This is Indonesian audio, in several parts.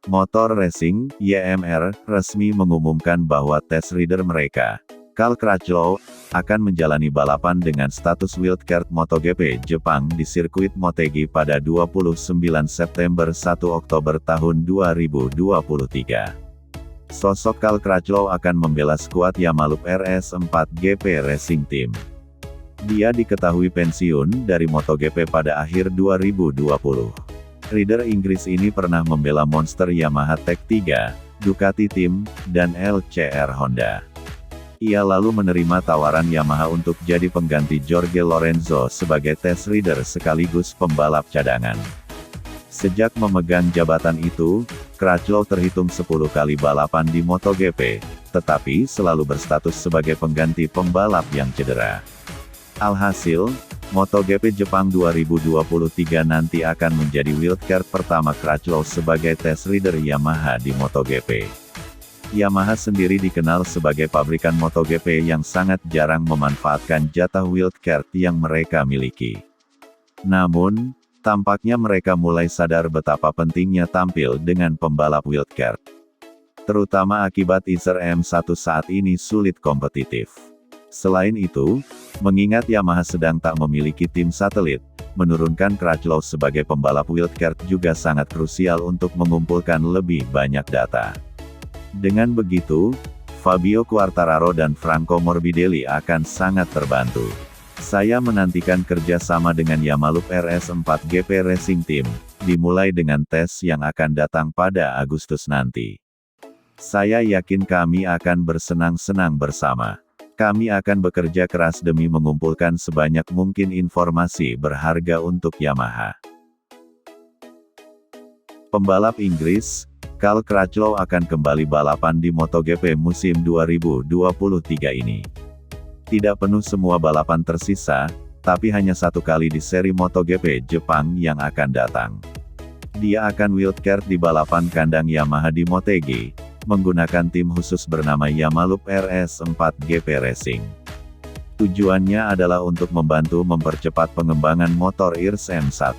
Motor Racing, YMR, resmi mengumumkan bahwa test rider mereka, Cal Crutchlow, akan menjalani balapan dengan status wildcard MotoGP Jepang di sirkuit Motegi pada 29 September 1 Oktober tahun 2023. Sosok Cal Crutchlow akan membela skuad Yamalup RS4 GP Racing Team. Dia diketahui pensiun dari MotoGP pada akhir 2020. Rider Inggris ini pernah membela Monster Yamaha Tech3, Ducati Team, dan LCR Honda. Ia lalu menerima tawaran Yamaha untuk jadi pengganti Jorge Lorenzo sebagai test rider sekaligus pembalap cadangan. Sejak memegang jabatan itu, Crutchlow terhitung 10 kali balapan di MotoGP, tetapi selalu berstatus sebagai pengganti pembalap yang cedera. Alhasil, MotoGP Jepang 2023 nanti akan menjadi wildcard pertama Crutchlow sebagai test rider Yamaha di MotoGP. Yamaha sendiri dikenal sebagai pabrikan MotoGP yang sangat jarang memanfaatkan jatah wildcard yang mereka miliki. Namun, tampaknya mereka mulai sadar betapa pentingnya tampil dengan pembalap wildcard. Terutama akibat Isher M1 saat ini sulit kompetitif. Selain itu, mengingat Yamaha sedang tak memiliki tim satelit, menurunkan Crutchlow sebagai pembalap wildcard juga sangat krusial untuk mengumpulkan lebih banyak data. Dengan begitu, Fabio Quartararo dan Franco Morbidelli akan sangat terbantu. Saya menantikan kerja sama dengan Yamalup RS4 GP Racing Team, dimulai dengan tes yang akan datang pada Agustus nanti. Saya yakin kami akan bersenang-senang bersama. Kami akan bekerja keras demi mengumpulkan sebanyak mungkin informasi berharga untuk Yamaha. Pembalap Inggris, Cal Crutchlow akan kembali balapan di MotoGP musim 2023 ini. Tidak penuh semua balapan tersisa, tapi hanya satu kali di seri MotoGP Jepang yang akan datang. Dia akan wildcard di balapan kandang Yamaha di Motegi, menggunakan tim khusus bernama Yamalup RS4 GP Racing. Tujuannya adalah untuk membantu mempercepat pengembangan motor IRS M1.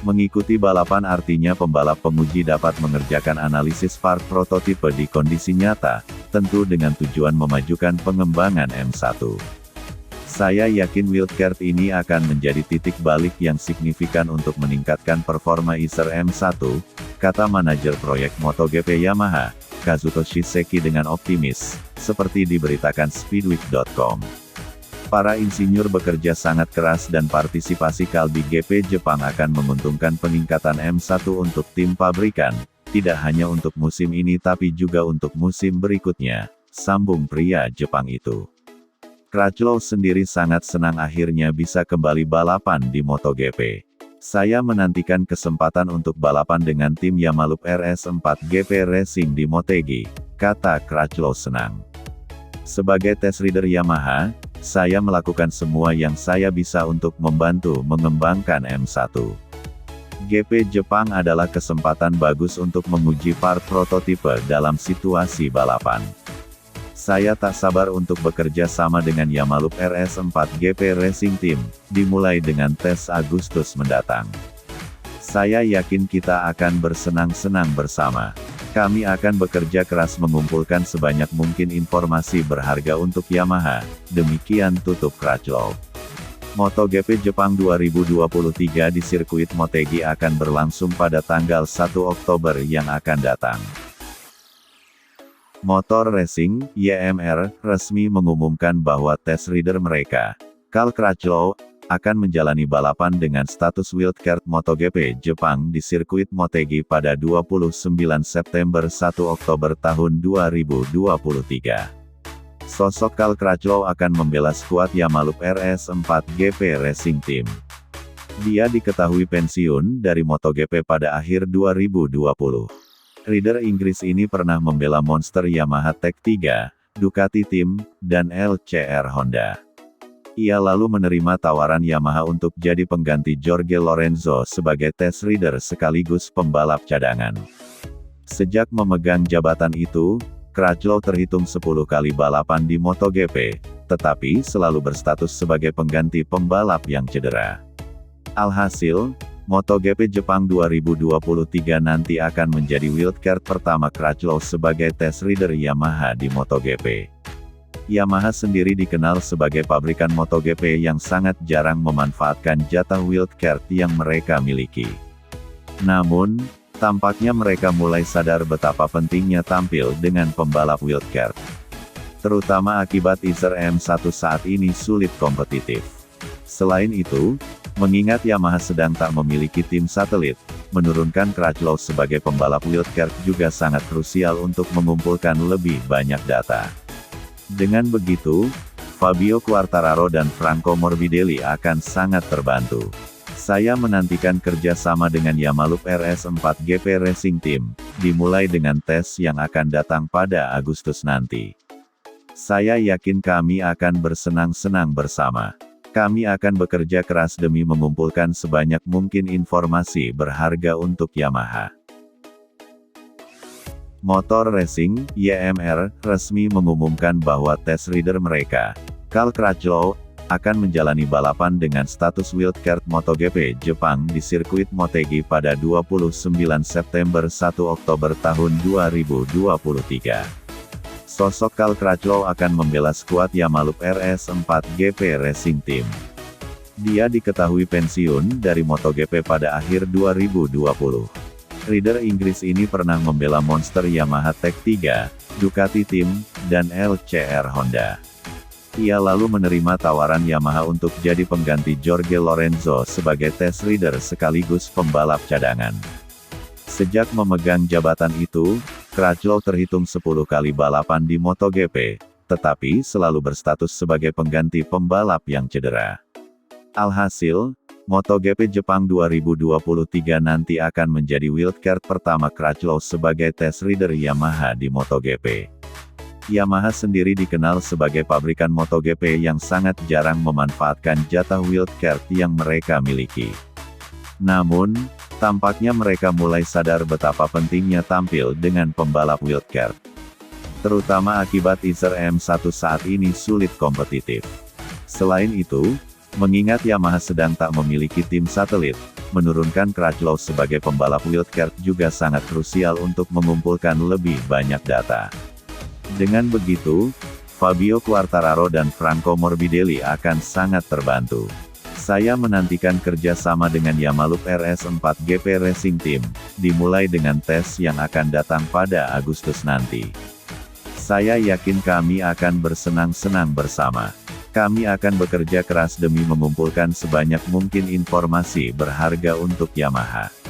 Mengikuti balapan artinya pembalap penguji dapat mengerjakan analisis part prototipe di kondisi nyata, tentu dengan tujuan memajukan pengembangan M1. Saya yakin wildcard ini akan menjadi titik balik yang signifikan untuk meningkatkan performa Isher M1, kata manajer proyek MotoGP Yamaha, Kazutoshi Seki dengan optimis, seperti diberitakan Speedweek.com. Para insinyur bekerja sangat keras dan partisipasi Cal di GP Jepang akan menguntungkan peningkatan M1 untuk tim pabrikan, tidak hanya untuk musim ini tapi juga untuk musim berikutnya, sambung pria Jepang itu. Crutchlow sendiri sangat senang akhirnya bisa kembali balapan di MotoGP. Saya menantikan kesempatan untuk balapan dengan tim Yamalup RS4 GP Racing di Motegi, kata Crutchlow senang. Sebagai test rider Yamaha, saya melakukan semua yang saya bisa untuk membantu mengembangkan M1. GP Jepang adalah kesempatan bagus untuk menguji part prototipe dalam situasi balapan. Saya tak sabar untuk bekerja sama dengan Yamalup RS4 GP Racing Team, dimulai dengan tes Agustus mendatang. Saya yakin kita akan bersenang-senang bersama. Kami akan bekerja keras mengumpulkan sebanyak mungkin informasi berharga untuk Yamaha, demikian tutup Crutchlow. MotoGP Jepang 2023 di sirkuit Motegi akan berlangsung pada tanggal 1 Oktober yang akan datang. Motor Racing, YMR, resmi mengumumkan bahwa test rider mereka, Cal Crutchlow, akan menjalani balapan dengan status wildcard MotoGP Jepang di sirkuit Motegi pada 29 September 1 Oktober tahun 2023. Sosok Cal Crutchlow akan membela skuad Yamalup RS4 GP Racing Team. Dia diketahui pensiun dari MotoGP pada akhir 2020. Rider Inggris ini pernah membela Monster Yamaha Tech3, Ducati Team, dan LCR Honda. Ia lalu menerima tawaran Yamaha untuk jadi pengganti Jorge Lorenzo sebagai test rider sekaligus pembalap cadangan. Sejak memegang jabatan itu, Crutchlow terhitung 10 kali balapan di MotoGP, tetapi selalu berstatus sebagai pengganti pembalap yang cedera. Alhasil, MotoGP Jepang 2023 nanti akan menjadi wildcard pertama Crutchlow sebagai test rider Yamaha di MotoGP. Yamaha sendiri dikenal sebagai pabrikan MotoGP yang sangat jarang memanfaatkan jatah wildcard yang mereka miliki. Namun, tampaknya mereka mulai sadar betapa pentingnya tampil dengan pembalap wildcard. Terutama akibat Isher M1 saat ini sulit kompetitif. Selain itu, mengingat Yamaha sedang tak memiliki tim satelit, menurunkan Crutchlow sebagai pembalap wildcard juga sangat krusial untuk mengumpulkan lebih banyak data. Dengan begitu, Fabio Quartararo dan Franco Morbidelli akan sangat terbantu. Saya menantikan kerja sama dengan Yamaha RS4 GP Racing Team, dimulai dengan tes yang akan datang pada Agustus nanti. Saya yakin kami akan bersenang-senang bersama. Kami akan bekerja keras demi mengumpulkan sebanyak mungkin informasi berharga untuk Yamaha. Motor Racing, YMR, resmi mengumumkan bahwa test rider mereka, Cal Crutchlow, akan menjalani balapan dengan status wildcard MotoGP Jepang di sirkuit Motegi pada 29 September 1 Oktober tahun 2023. Sosok Cal Crutchlow akan membela skuad Yamaha RS4 GP Racing Team. Dia diketahui pensiun dari MotoGP pada akhir 2020. Rider Inggris ini pernah membela monster Yamaha Tech3, Ducati Team, dan LCR Honda. Ia lalu menerima tawaran Yamaha untuk jadi pengganti Jorge Lorenzo sebagai test rider sekaligus pembalap cadangan. Sejak memegang jabatan itu, Crutchlow terhitung 10 kali balapan di MotoGP, tetapi selalu berstatus sebagai pengganti pembalap yang cedera. Alhasil, MotoGP Jepang 2023 nanti akan menjadi wildcard pertama Crutchlow sebagai test rider Yamaha di MotoGP. Yamaha sendiri dikenal sebagai pabrikan MotoGP yang sangat jarang memanfaatkan jatah wildcard yang mereka miliki. Namun, tampaknya mereka mulai sadar betapa pentingnya tampil dengan pembalap wildcard. Terutama akibat Isher M1 saat ini sulit kompetitif. Selain itu, mengingat Yamaha sedang tak memiliki tim satelit, menurunkan Crutchlow sebagai pembalap wildcard juga sangat krusial untuk mengumpulkan lebih banyak data. Dengan begitu, Fabio Quartararo dan Franco Morbidelli akan sangat terbantu. Saya menantikan kerja sama dengan Yamaha RS4 GP Racing Team, dimulai dengan tes yang akan datang pada Agustus nanti. Saya yakin kami akan bersenang-senang bersama. Kami akan bekerja keras demi mengumpulkan sebanyak mungkin informasi berharga untuk Yamaha.